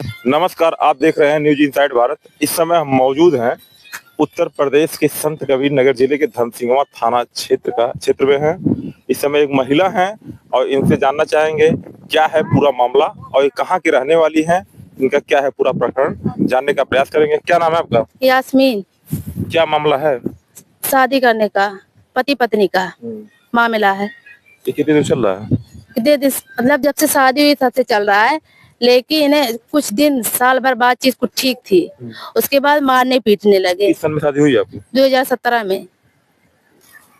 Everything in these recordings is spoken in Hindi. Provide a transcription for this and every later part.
नमस्कार, आप देख रहे हैं न्यूज इनसाइड भारत। इस समय हम मौजूद हैं उत्तर प्रदेश के संत कबीर नगर जिले के धर्मसिंगवा थाना क्षेत्र में हैं। इस समय एक महिला हैं और इनसे जानना चाहेंगे क्या है पूरा मामला और ये कहाँ की रहने वाली हैं, इनका क्या है पूरा प्रकरण जानने का प्रयास करेंगे। क्या नाम है आपका? यास्मीन। क्या मामला है? शादी करने का पति पत्नी का मामला है। ये कितने दिन चल रहा है? कितने दिन मतलब जब से शादी हुई तब से चल रहा है, लेकिन कुछ दिन साल भर बातचीत कुछ ठीक थी, उसके बाद मारने पीटने लगे। किस सन में शादी हुई आपकी? 2017 में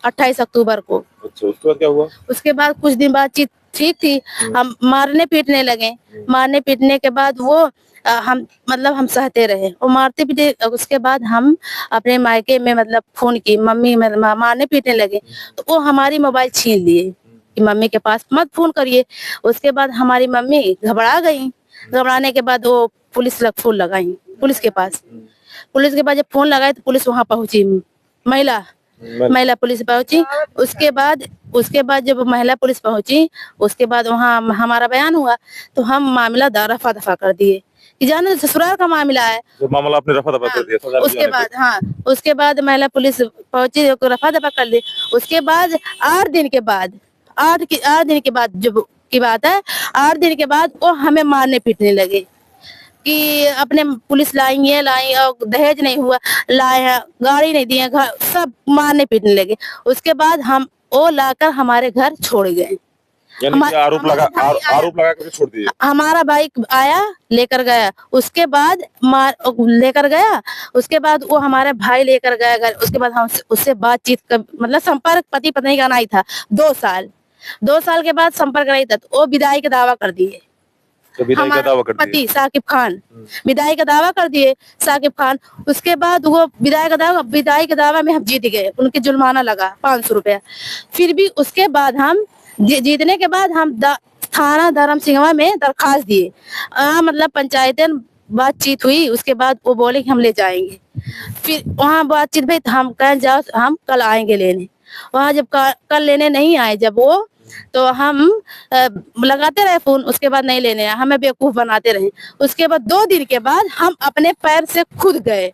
28 अक्टूबर को। अच्छा, उसके बाद क्या हुआ? उसके बाद कुछ दिन बातचीत ठीक थी, हम मारने पीटने लगे। मारने पीटने के बाद वो हम सहते रहे और मारते पीटे। उसके बाद हम अपने मायके में फोन की मम्मी मारने पीटने लगे, तो वो हमारी मोबाइल छीन लिए कि मम्मी के पास मत फोन करिए। उसके बाद हमारी मम्मी घबरा गई। घबराने के बाद वो फोन लगाई पुलिस के पास। पुलिस के पास जब फोन लगाए तो पुलिस वहाँ पहुंची, महिला पुलिस पहुंची। उसके बाद जब महिला पुलिस पहुंची, उसके बाद वहाँ हमारा बयान हुआ तो हम मामला रफा दफा कर दिए कि जाने ससुराल का मामला है, तो मामला आपने रफा दफा कर दिया। उसके बाद महिला पुलिस पहुंची, रफा दफा कर दी। उसके बाद 8 दिन के बाद जब की बात है, 8 दिन के बाद वो हमें मारने पीटने लगे कि अपने पुलिस लाई और दहेज नहीं हुआ, लाए हैं, गाड़ी नहीं दिए, घर सब मारने पीटने लगे। उसके बाद हम वो लाकर हमारे घर छोड़ गए। आरोप लगा कर छोड़ दिए। हमारा बाइक आया लेकर गया, उसके बाद लेकर गया। उसके बाद वो हमारे भाई लेकर गया घर। उसके बाद हम उससे बातचीत का संपर्क पति पत्नी का नहीं था। 2 साल के बाद संपर्क नहीं था, तो वो विदाई का दावा कर दिए। पति साकिब खान विदाई का दावा कर दिए, साकिब खान। उसके बाद वो विदाई का दावा में हम जीत गए। उनके जुर्माना लगा 500 रुपया। फिर भी उसके बाद हम जीतने के बाद हम थाना धर्मसिंगवा में दरखास्त दिए। पंचायतन बातचीत हुई। उसके बाद वो बोले कि हम ले जाएंगे। फिर वहाँ बातचीत भाई हम कहें जाओ, हम कल आएंगे लेने। वहाँ जब कल लेने नहीं आए जब वो, तो हम लगाते रहे फोन। उसके बाद नहीं लेने आए, हमें बेवकूफ बनाते रहे। उसके बाद 2 दिन के बाद हम अपने पैर से खुद गए,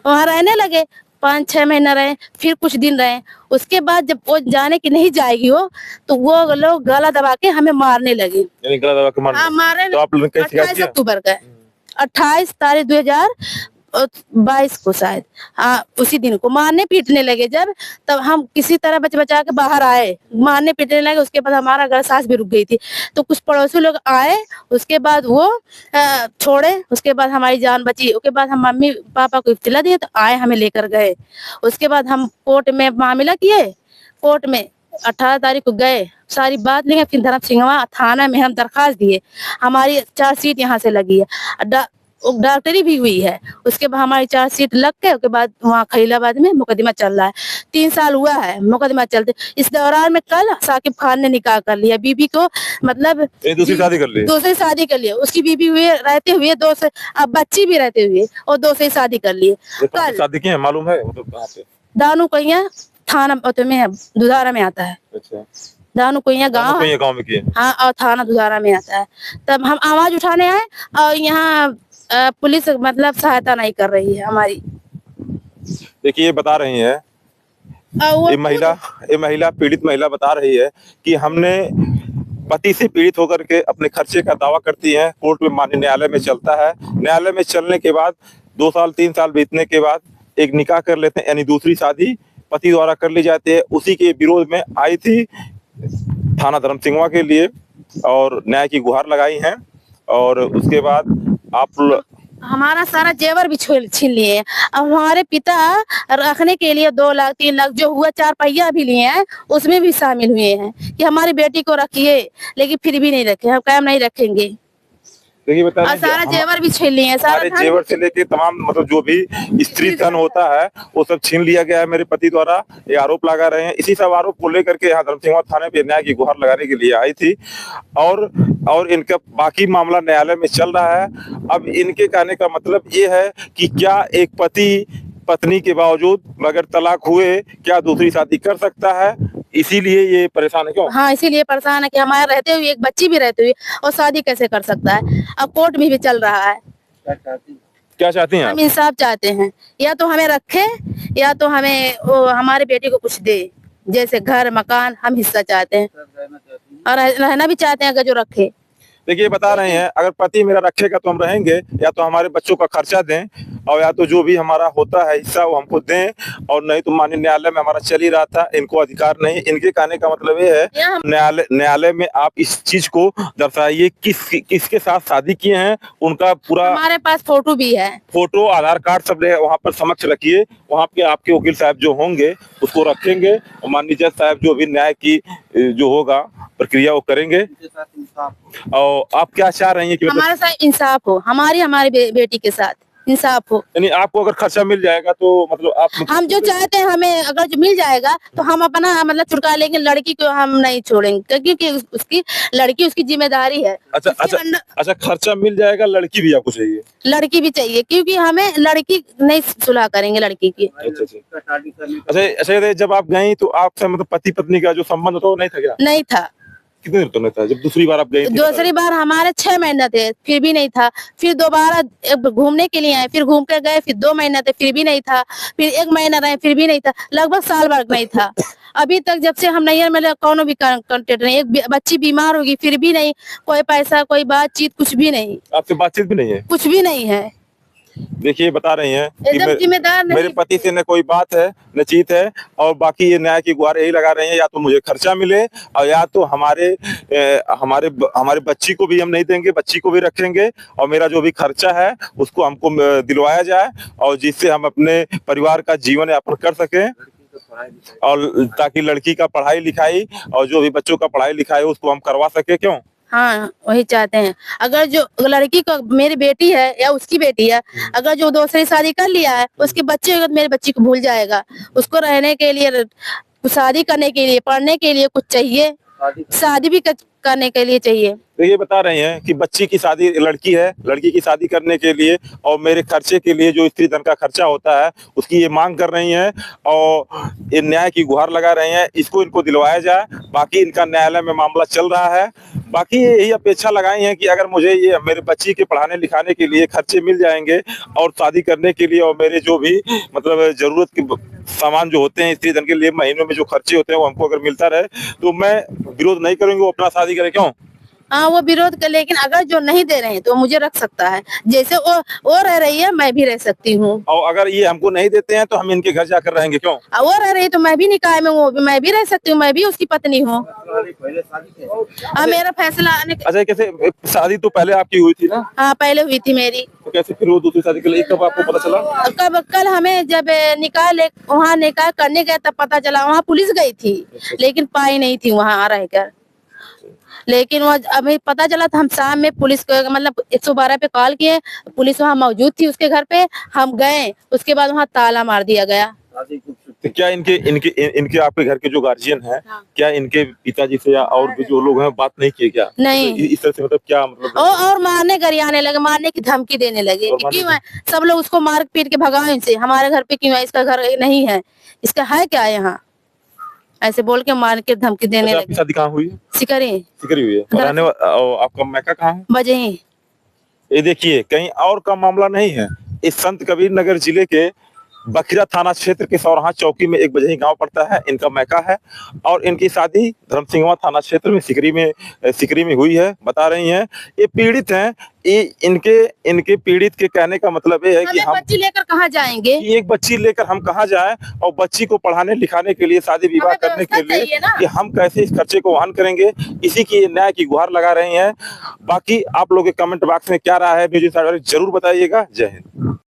वहाँ रहने लगे। 5-6 महीना रहे, फिर कुछ दिन रहे। उसके बाद जब वो जाने की नहीं जाएगी वो, तो वो लोग गला दबा के हमें मारने लगे। गला दबा के मारने? तो आप लोगों ने 28 अक्टूबर का 28 तारीख 2022 को शायद, उसी दिन को मारने पीटने लगे। जब तब हम किसी तरह बचा के बाहर आए, मारने पीटने लगे। उसके बाद हमारा घर सांस भी रुक गई थी, तो कुछ पड़ोसी लोग आए। उसके बाद वो छोड़े। उसके बाद हमारी जान बची। उसके बाद हम मम्मी पापा को इत्तला दिए तो आए, हमें लेकर गए। उसके बाद हम कोर्ट में मामला किए। कोर्ट में 18 तारीख को गए, सारी बात लेंगे। फिर धर्मसिंगवा थाना में हम दरखास्त दिए। हमारी चार्जशीट यहाँ से लगी है, डॉक्टरी भी हुई है। उसके बाद हमारी चार्जशीट लग के उसके बाद वहाँ खलीलाबाद में मुकदमा चल रहा है। 3 साल हुआ है मुकदमा चलते। इस दौरान में कल साकिब खान ने निकाह कर लिया। बीबी को दूसरी शादी कर ली। उसकी बीबी हुए रहते हुए 2 से, अब बच्ची भी रहते हुए, और 2 से शादी कर लिए। कल शादी की है मालूम है? कहाँ पे? दानू कहिया थाना में दुधारा में आता है। अच्छा, दानू कोइया गाँव में किए। हाँ, और थाना दुधारा में आता है। तब हम आवाज उठाने आए और यहाँ पुलिस सहायता नहीं कर रही है हमारी। देखिए, ये बता रही है ये महिला पीड़ित महिला बता रही है कि हमने पति से पीड़ित होकर के अपने खर्चे का दावा करती है। कोर्ट में माननीय न्यायालय में चलता है। न्यायालय में चलने के बाद 2 साल 3 साल बीतने के बाद एक निकाह कर लेते हैं, यानी दूसरी शादी पति द्वारा कर ली जाती है। उसी के विरोध में आई थी थाना धर्मसिंगवा के लिए और न्याय की गुहार लगाई है। और उसके बाद हमारा सारा जेवर भी छीन लिए। अब हमारे पिता रखने के लिए 2 लाख 3 लाख जो हुआ 4 पहिया भी लिए हैं, उसमें भी शामिल हुए हैं कि हमारी बेटी को रखिए, लेकिन फिर भी नहीं रखे। हम कायम नहीं रखेंगे। देखिए, बता सारा जेवर भी छीन लिए, सारे जेवर से लेके तमाम जो भी स्त्री धन होता है वो सब छीन लिया गया है मेरे पति द्वारा। ये आरोप लगा रहे हैं। इसी सब आरोप को लेकर के यहाँ धर्मसिंगवा थाने पे न्याय की गुहार लगाने के लिए आई थी और इनका बाकी मामला न्यायालय में चल रहा है। अब इनके कहने का मतलब ये है कि क्या एक पति पत्नी के बावजूद बगैर तलाक हुए क्या दूसरी शादी कर सकता है? इसीलिए ये परेशान है। क्यों? हाँ, इसीलिए परेशान है कि हमारे रहते हुए एक बच्ची भी रहते हुए और शादी कैसे कर सकता है। अब कोर्ट में भी चल रहा है। क्या चाहती हैं हम आप? इंसाफ चाहते हैं, या तो हमें रखे या तो हमें हमारे बेटी को कुछ दे, जैसे घर मकान हम हिस्सा चाहते हैं और रहना भी चाहते हैं अगर जो रखे। देखिए बता रहे हैं अगर पति मेरा रखेगा तो हम रहेंगे, या तो हमारे बच्चों का खर्चा दें और या तो जो भी हमारा होता है हिस्सा वो हमको दें, और नहीं तो माननीय न्यायालय में हमारा चल ही रहा था, इनको अधिकार नहीं। इनके कहने का मतलब ये है न्यायालय में आप इस चीज को दर्शाइए किसके साथ शादी किए हैं, उनका पूरा हमारे पास फोटो भी है, फोटो आधार कार्ड सब वहाँ पर समक्ष रखिए। वहाँ पे आपके वकील साहब जो होंगे उसको रखेंगे और माननीय जज साहब जो भी न्याय की जो होगा प्रक्रिया वो करेंगे। और आप क्या चाह रही हैं कि हमारे साथ इंसाफ हो, हमारी बेटी के साथ इंसाफ हो। यानी आपको अगर खर्चा मिल जाएगा तो मतलब आप हम जो चाहते हैं हमें अगर जो मिल जाएगा तो हम अपना मतलब छुटका लेंगे, लड़की को हम नहीं छोड़ेंगे क्योंकि उसकी लड़की उसकी जिम्मेदारी है। अच्छा खर्चा मिल जाएगा, लड़की भी आपको चाहिए? लड़की भी चाहिए क्योंकि हमें लड़की नहीं सुलह करेंगे लड़की की। अच्छा जब आप गई तो आपसे मतलब पति पत्नी का जो संबंध था वो नहीं था क्या? नहीं था। कितने दिन तो नहीं था जब दूसरी बार आप गई? दूसरी बार हमारे 6 महीने थे, फिर भी नहीं था। फिर दोबारा घूमने के लिए आए, फिर घूम कर गए, फिर 2 महीने थे, फिर भी नहीं था। फिर 1 महीना रहे, फिर भी नहीं था। लगभग साल भर नहीं था। अभी तक जब से हम नैयर में कौन भी कांटेक्ट नहीं। एक बच्ची बीमार होगी फिर भी नहीं, कोई पैसा कोई बातचीत कुछ भी नहीं। आपसे बातचीत भी नहीं है? कुछ भी नहीं है। देखिए बता रही हैं एकदम जिम्मेदार नहीं। मेरे पति से न कोई बात है न चीत है, और बाकी ये न्याय की गुहार यही लगा रहे हैं या तो मुझे खर्चा मिले और या तो हमारे बच्ची को भी हम नहीं देंगे, बच्ची को भी रखेंगे और मेरा जो भी खर्चा है उसको हमको दिलवाया जाए और जिससे हम अपने परिवार का जीवन यापन कर सकें, और ताकि लड़की का पढ़ाई लिखाई और जो भी बच्चों का पढ़ाई लिखाई उसको हम करवा सके। क्यों? हाँ वही चाहते हैं। अगर जो लड़की को मेरी बेटी है या उसकी बेटी है, अगर जो दूसरी शादी कर लिया है उसके बच्चे अगर मेरे बच्ची को भूल जाएगा, उसको रहने के लिए, शादी करने के लिए, पढ़ने के लिए कुछ चाहिए, शादी भी करने के लिए चाहिए। तो ये बता रहे हैं कि बच्ची की शादी, लड़की है, लड़की की शादी करने के लिए और मेरे खर्चे के लिए जो स्त्री धन का खर्चा होता है उसकी ये मांग कर रही हैं और ये न्याय की गुहार लगा रहे हैं, इसको इनको दिलवाया जाए। बाकी इनका न्यायालय में मामला चल रहा है। बाकी यही अपेक्षा लगाई है कि अगर मुझे ये मेरे बच्ची के पढ़ाने लिखाने के लिए खर्चे मिल जाएंगे और शादी करने के लिए और मेरे जो भी मतलब जरूरत के सामान जो होते हैं स्त्री धन के लिए महीनों में जो खर्चे होते हैं वो हमको अगर मिलता रहे तो मैं विरोध नहीं करूंगी, वो अपना शादी करे। क्यों? हाँ वो विरोध कर, लेकिन अगर जो नहीं दे रहे हैं तो मुझे रख सकता है, जैसे वो रह रही है मैं भी रह सकती हूँ। और अगर ये हमको नहीं देते हैं तो हम इनके घर जाकर रहेंगे। क्यों? वो रह रही तो मैं भी निकाय में हूँ, मैं भी रह सकती हूँ, मैं भी उसकी पत्नी हूँ। मेरा फैसला अच्छा कैसे शादी तो पहले आपकी हुई थी ना? हाँ पहले हुई थी मेरी। तो कैसे फिर वो दूसरी शादी के लिए कब आपको पता चला? कल हमें जब वहाँ निकाह करने गए तब पता चला। वहाँ पुलिस गई थी लेकिन पाई नहीं थी वहाँ रहकर, लेकिन वो अभी पता चला था। हम शाम में पुलिस को मतलब 112 पे कॉल किए, पुलिस वहाँ मौजूद थी उसके घर पे। हम गए, उसके बाद वहाँ ताला मार दिया गया। तो क्या इनके आपके घर के जो गार्जियन हैं, हाँ। क्या इनके पिताजी से या और भी जो लोग हैं बात नहीं किए क्या? नहीं। तो इस तरह से मतलब क्या मतलब और मारने गरियाने लगे, मारने की धमकी देने लगे। क्यों है सब लोग उसको मार पीट के भगाओ इनसे, हमारे घर पे क्यों है, इसका घर नहीं है, इसका है क्या यहाँ, ऐसे बोल के मार के धमकी देने लगे। आपकी शादी कहाँ हुई है? सिकरी हुई है। आपका मैका कहाँ है? बजही। ये देखिए कहीं और का मामला नहीं है, इस संत कबीर नगर जिले के बखिरा थाना क्षेत्र के सौराहा चौकी में एक बजही गांव पड़ता है, इनका मैका है और इनकी शादी धर्मसिंहवा थाना क्षेत्र में सिकरी में हुई है। बता रही हैं ये पीड़ित हैं, ये इनके पीड़ित के कहने का मतलब ये है कि हम बच्ची लेकर कहाँ जाएंगे, एक बच्ची लेकर हम कहाँ जाएं और बच्ची को पढ़ाने लिखाने के लिए, शादी विवाह करने के लिए कि हम कैसे इस खर्चे को वहन करेंगे, इसी की न्याय की गुहार लगा रही हैं। बाकी आप लोग के कमेंट बॉक्स में क्या राय है जरूर बताइएगा। जय हिंद।